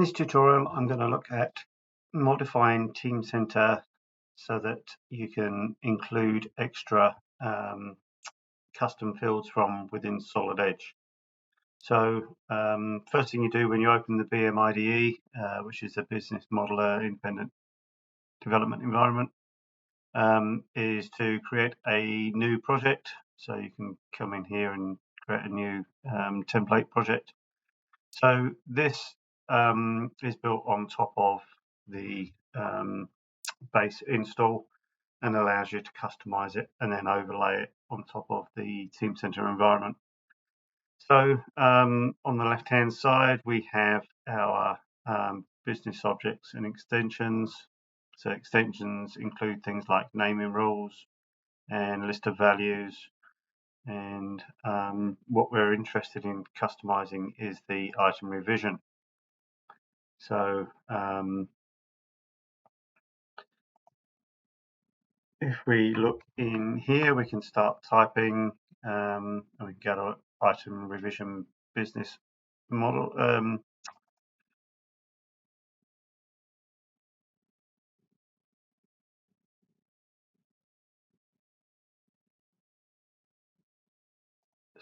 this tutorial, I'm going to look at modifying Teamcenter so that you can include extra custom fields from within Solid Edge. So first thing you do when you open the BMIDE, which is a Business Modeller Independent Development Environment, is to create a new project. So you can come in here and create a new template project. So this is built on top of the base install and allows you to customize it and then overlay it on top of the Teamcenter environment. So on the left hand side we have our business objects and extensions. So extensions include things like naming rules and list of values, and what we're interested in customizing is the item revision. So if we look in here, we can start typing, and we can go to item revision business model.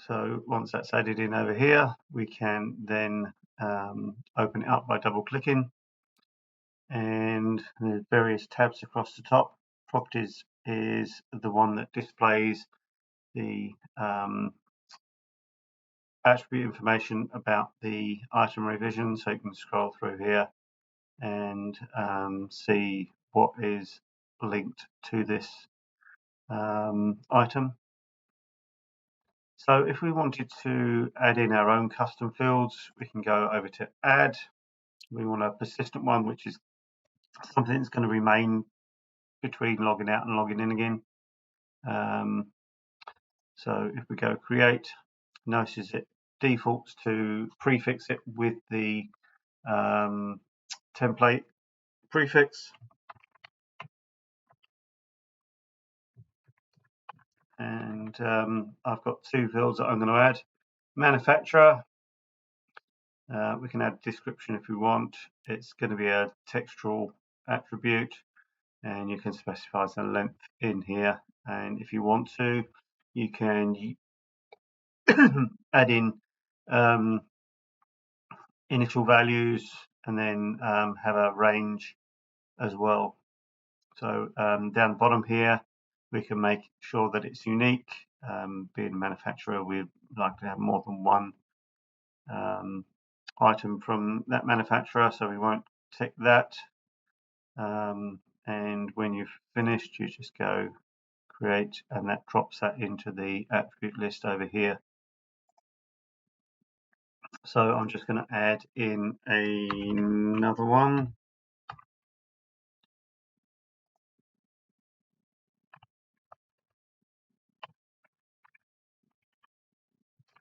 So once that's added in over here, we can then open it up by double clicking, and there's various tabs across the top. Properties is the one that displays the attribute information about the item revision, so you can scroll through here and see what is linked to this item. So if we wanted to add in our own custom fields, we can go over to add. We want a persistent one, which is something that's going to remain between logging out and logging in again. So if we go create, notice it defaults to prefix it with the template prefix. And I've got two fields that I'm going to add. Manufacturer, we can add description if we want. It's going to be a textual attribute, and you can specify the length in here. And if you want to, you can add in initial values and then have a range as well. So down the bottom here, we can make sure that it's unique. Being a manufacturer, we'd like to have more than one item from that manufacturer, so we won't tick that. And when you've finished, you just go create, and that drops that into the attribute list over here. So I'm just going to add in another one.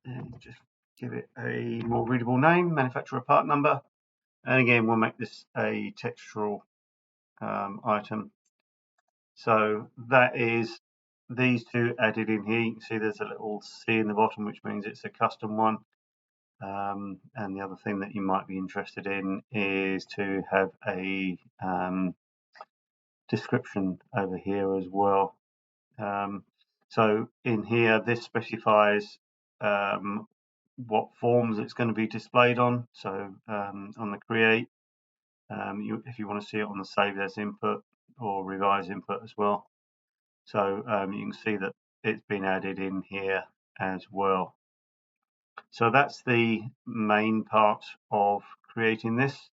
And just give it a more readable name, manufacturer part number. And again, we'll make this a textual item. So that is these two added in here. You can see there's a little C in the bottom, which means it's a custom one. And the other thing that you might be interested in is to have a description over here as well. So in here, this specifies what forms it's going to be displayed on. So on the create, if you want to see it on the save as input or revise input as well. So you can see that it's been added in here as well. So that's the main part of creating this.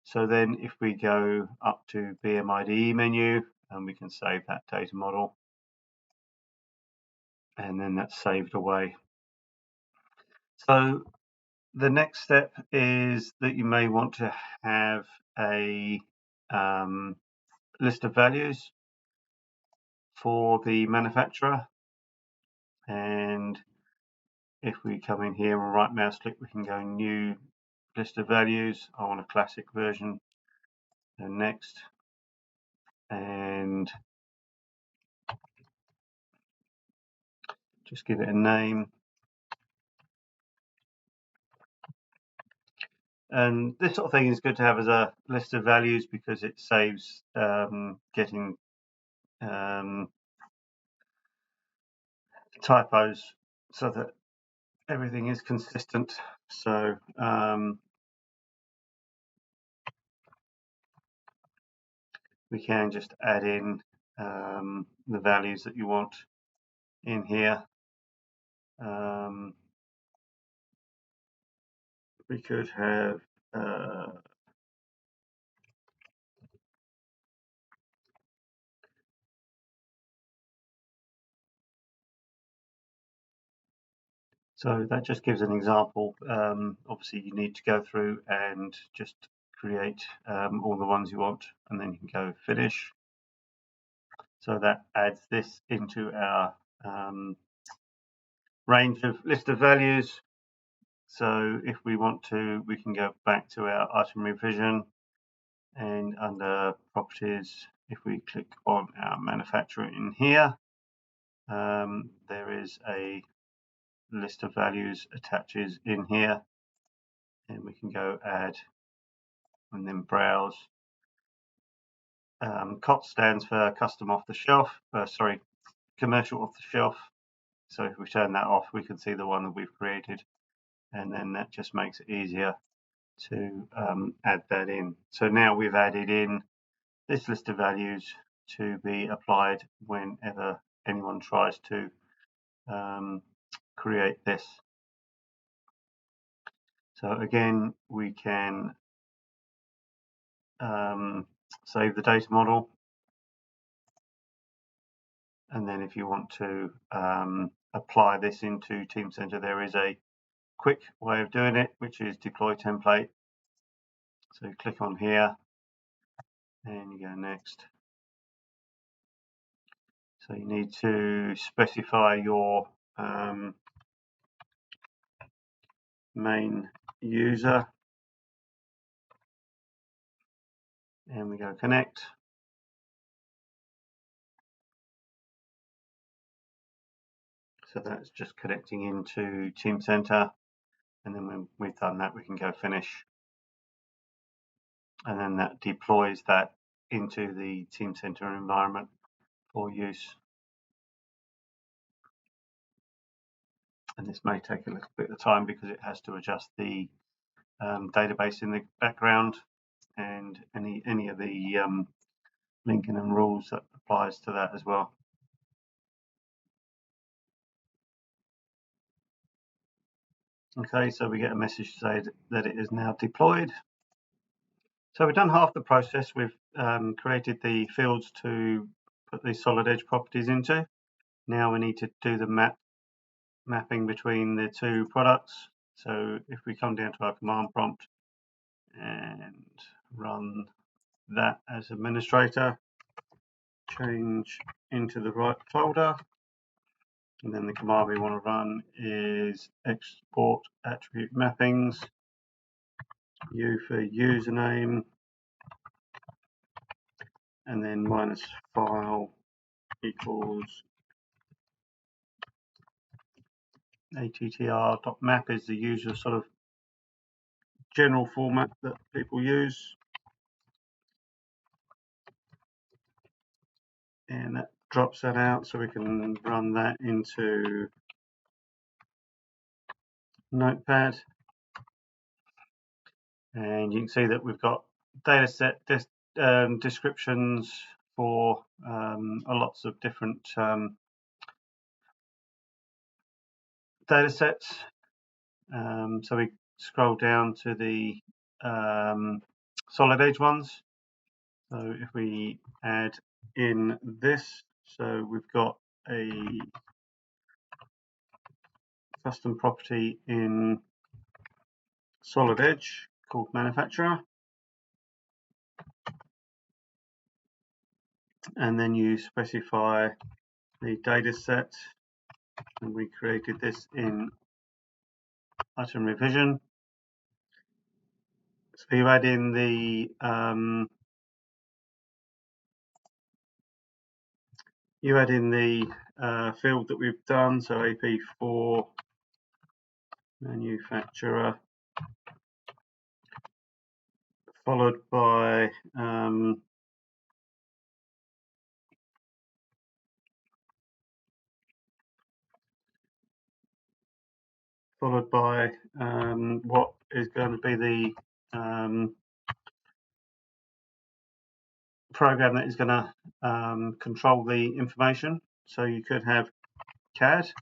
So then if we go up to BMIDE menu, and we can save that data model, and then that's saved away. So the next step is that you may want to have a list of values for the manufacturer, and if we come in here and right mouse click, we can go new list of values. I want a classic version, and next, and just give it a name. And this sort of thing is good to have as a list of values because it saves getting typos, so that everything is consistent. So we can just add in the values that you want in here. We could have so that just gives an example. Obviously you need to go through and just create all the ones you want, and then you can go finish. So that adds this into our range of list of values. So if we want to, we can go back to our item revision, and under properties, if we click on our manufacturer in here, there is a list of values attaches in here, and we can go add and then browse. COT stands for custom off the shelf, commercial off the shelf. So if we turn that off, we can see the one that we've created, and then that just makes it easier to add that in. So now we've added in this list of values to be applied whenever anyone tries to create this. So again, we can save the data model, and then if you want to apply this into Teamcenter, there is a quick way of doing it, which is deploy template. So you click on here and you go next. So you need to specify your main user, and we go connect. So that's just connecting into Teamcenter, and then when we've done that, we can go finish, and then that deploys that into the Teamcenter environment for use. And this may take a little bit of time because it has to adjust the database in the background and any of the linking and rules that applies to that as well. Okay, so we get a message to say that it is now deployed. So we've done half the process. We've created the fields to put the solid edge properties into. Now we need to do the mapping between the two products. So if we come down to our command prompt and run that as administrator, change into the right folder, and then the command we want to run is export attribute mappings, U for username, and then minus file equals attr.map is the usual sort of general format that people use, and that drops that out so we can run that into Notepad. And you can see that we've got dataset descriptions for lots of different datasets. So we scroll down to the solid edge ones. So if we add in this, so we've got a custom property in solid edge called manufacturer, and then you specify the data set, and we created this in item revision. So you add in the field that we've done, so AP4 manufacturer followed by what is going to be the program that is going to control the information. So you could have CAD,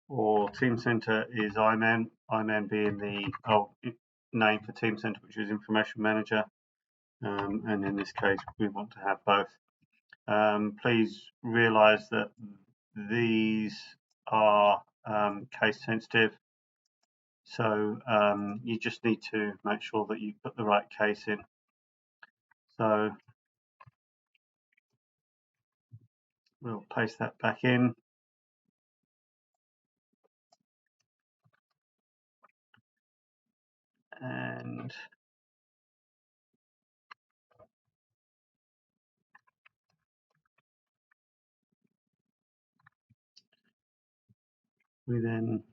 or Teamcenter is IMAN, IMAN being the name for Teamcenter, which is Information Manager, and in this case we want to have both. Please realize that these are case sensitive, so you just need to make sure that you put the right case in. So we'll paste that back in. And we then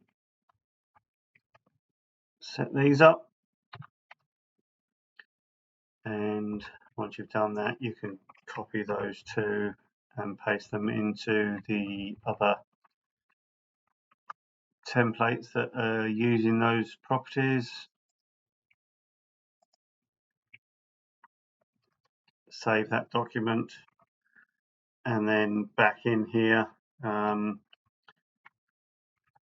set these up, and once you've done that, you can copy those two and paste them into the other templates that are using those properties. Save that document, and then back in here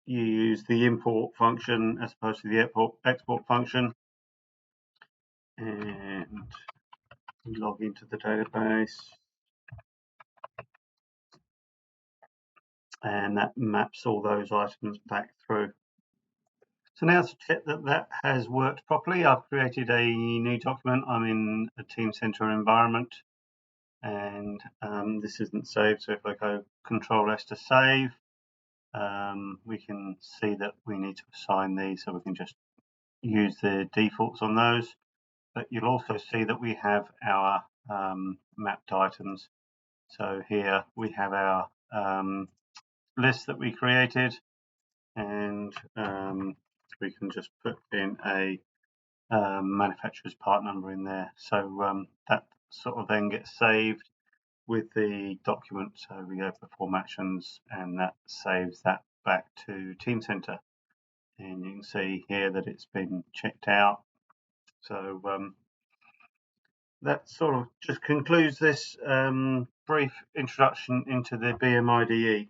you use the import function as opposed to the export function, and log into the database, and that maps all those items back through. So now to check that that has worked properly, I've created a new document. I'm in a Teamcenter environment, and this isn't saved, so if I go Control S to save, we can see that we need to assign these, so we can just use the defaults on those. But you'll also see that we have our mapped items. So here we have our list that we created, and we can just put in a manufacturer's part number in there. So that sort of then gets saved with the document. So we go Perform Actions, and that saves that back to Teamcenter. And you can see here that it's been checked out. So that sort of just concludes this brief introduction into the BMIDE.